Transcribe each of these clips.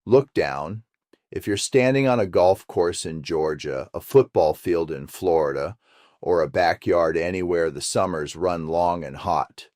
Look down. If you're standing on a golf course in Georgia, a football field in Florida, or a backyard anywhere the summers run long and hot,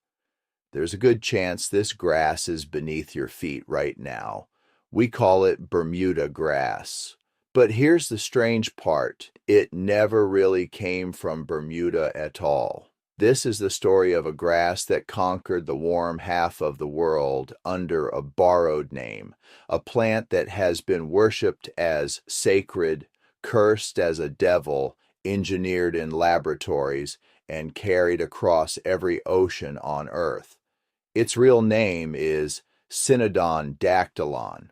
there's a good chance this grass is beneath your feet right now. We call it Bermuda grass. But here's the strange part. It never really came from Bermuda at all. This is the story of a grass that conquered the warm half of the world under a borrowed name, a plant that has been worshipped as sacred, cursed as a devil, engineered in laboratories, and carried across every ocean on Earth. Its real name is Cynodon dactylon.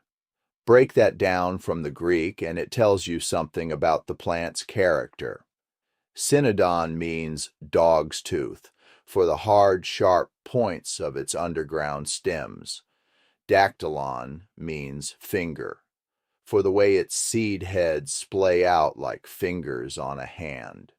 Break that down from the Greek and it tells you something about the plant's character. Cynodon means dog's tooth for the hard, sharp points of its underground stems. Dactylon means finger for the way its seed heads splay out like fingers on a hand.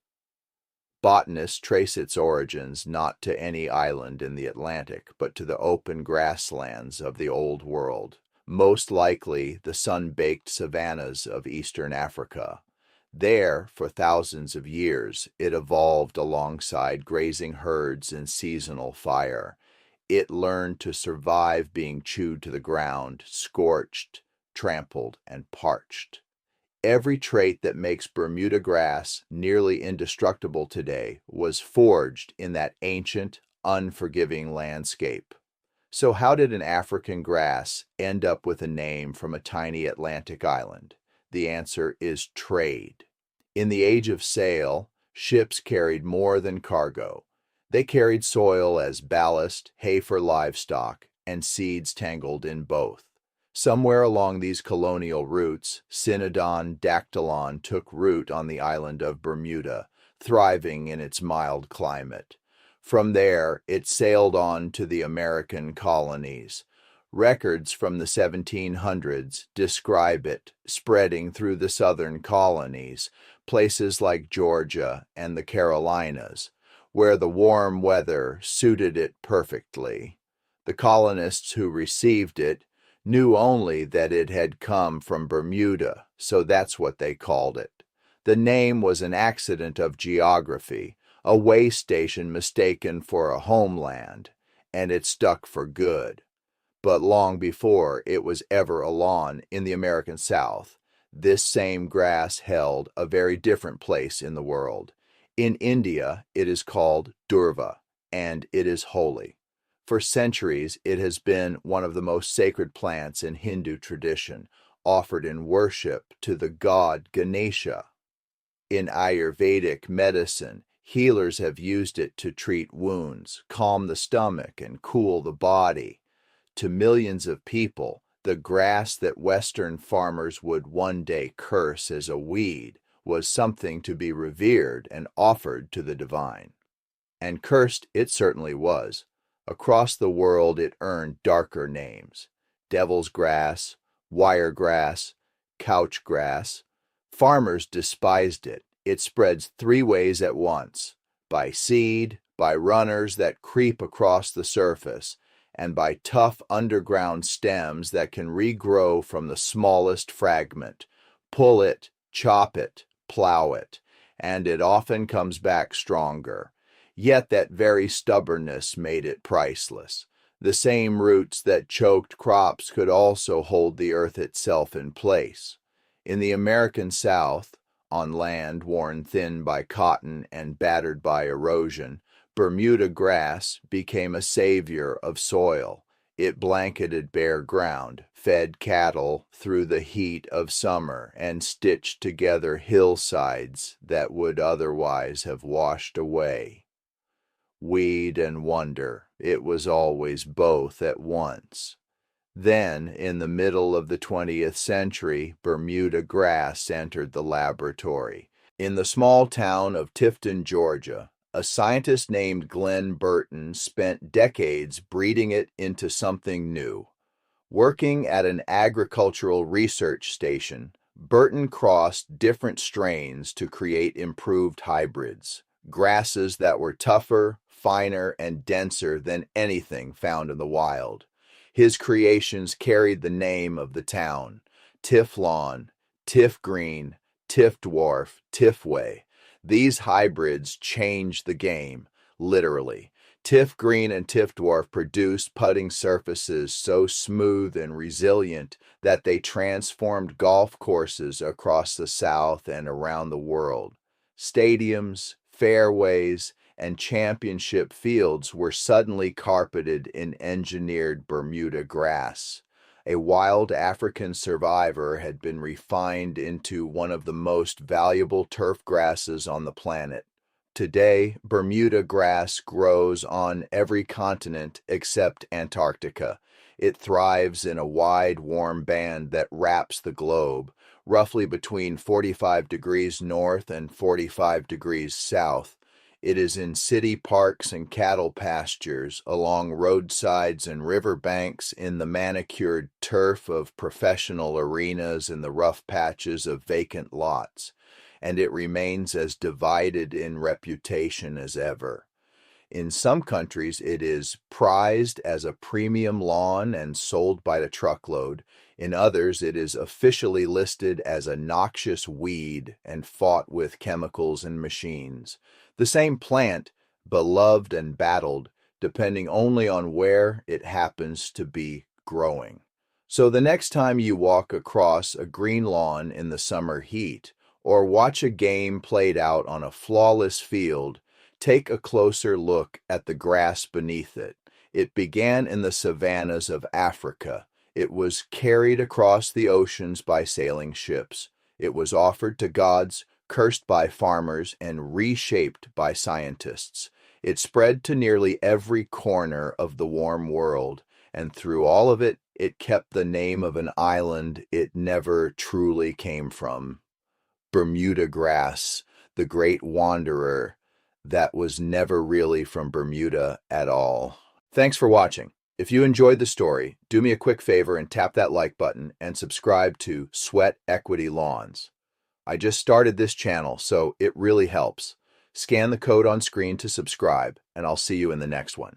Botanists trace its origins not to any island in the Atlantic, but to the open grasslands of the Old World, most likely the sun-baked savannas of eastern Africa. There, for thousands of years, it evolved alongside grazing herds and seasonal fire. It learned to survive being chewed to the ground, scorched, trampled, and parched. Every trait that makes Bermuda grass nearly indestructible today was forged in that ancient, unforgiving landscape. So how did an African grass end up with a name from a tiny Atlantic island? The answer is trade. In the age of sail, ships carried more than cargo. They carried soil as ballast, hay for livestock, and seeds tangled in both. Somewhere along these colonial routes, Cynodon dactylon took root on the island of Bermuda, thriving in its mild climate. From there, it sailed on to the American colonies. Records from the 1700s describe it spreading through the southern colonies, places like Georgia and the Carolinas, where the warm weather suited it perfectly. The colonists who received it knew only that it had come from Bermuda, so that's what they called it. The name was an accident of geography, a way station mistaken for a homeland, and it stuck for good. But long before it was ever a lawn in the American South, this same grass held a very different place in the world. In India, it is called Durva, and it is holy. For centuries, it has been one of the most sacred plants in Hindu tradition, offered in worship to the god Ganesha. In Ayurvedic medicine, healers have used it to treat wounds, calm the stomach, and cool the body. To millions of people, the grass that Western farmers would one day curse as a weed was something to be revered and offered to the divine. And cursed it certainly was. Across the world it earned darker names: devil's grass, wiregrass, couch grass. Farmers despised it. It spreads three ways at once: by seed, by runners that creep across the surface, and by tough underground stems that can regrow from the smallest fragment. Pull it, chop it, plow it, and it often comes back stronger. Yet that very stubbornness made it priceless. The same roots that choked crops could also hold the earth itself in place. In the American South, on land worn thin by cotton and battered by erosion, Bermuda grass became a savior of soil. It blanketed bare ground, fed cattle through the heat of summer, and stitched together hillsides that would otherwise have washed away. Weed and wonder, it was always both at once. Then, in the middle of the 20th century, Bermuda grass entered the laboratory. In the small town of Tifton, Georgia, a scientist named Burton spent decades breeding it into something new. Working at an agricultural research station, Burton crossed different strains to create improved hybrids, grasses that were tougher, finer, and denser than anything found in the wild. His creations carried the name of the town, Tif-lawn, Tif-green, Tif-dwarf, Tif-way. These hybrids change the game, literally. Tif-green and Tif-dwarf produce putting surfaces so smooth and resilient that they transformed golf courses across the South and around the world. Stadiums, fairways, and championship fields were suddenly carpeted in engineered Bermuda grass. A wild African survivor had been refined into one of the most valuable turf grasses on the planet. Today, Bermuda grass grows on every continent except Antarctica. It thrives in a wide, warm band that wraps the globe, roughly between 45 degrees north and 45 degrees south. It is in city parks and cattle pastures, along roadsides and riverbanks, in the manicured turf of professional arenas, in the rough patches of vacant lots, and it remains as divided in reputation as ever. In some countries, it is prized as a premium lawn and sold by the truckload. In others, it is officially listed as a noxious weed and fought with chemicals and machines. The same plant, beloved and battled, depending only on where it happens to be growing. So the next time you walk across a green lawn in the summer heat, or watch a game played out on a flawless field, take a closer look at the grass beneath it. It began in the savannas of Africa. It was carried across the oceans by sailing ships. It was offered to gods, cursed by farmers, and reshaped by scientists. It spread to nearly every corner of the warm world, and through all of it, it kept the name of an island it never truly came from. Bermuda grass, the great wanderer that was never really from Bermuda at all. Thanks for watching. If you enjoyed the story, do me a quick favor and tap that like button and subscribe to Sweat Equity Lawns. I just started this channel, so it really helps. Scan the code on screen to subscribe, and I'll see you in the next one.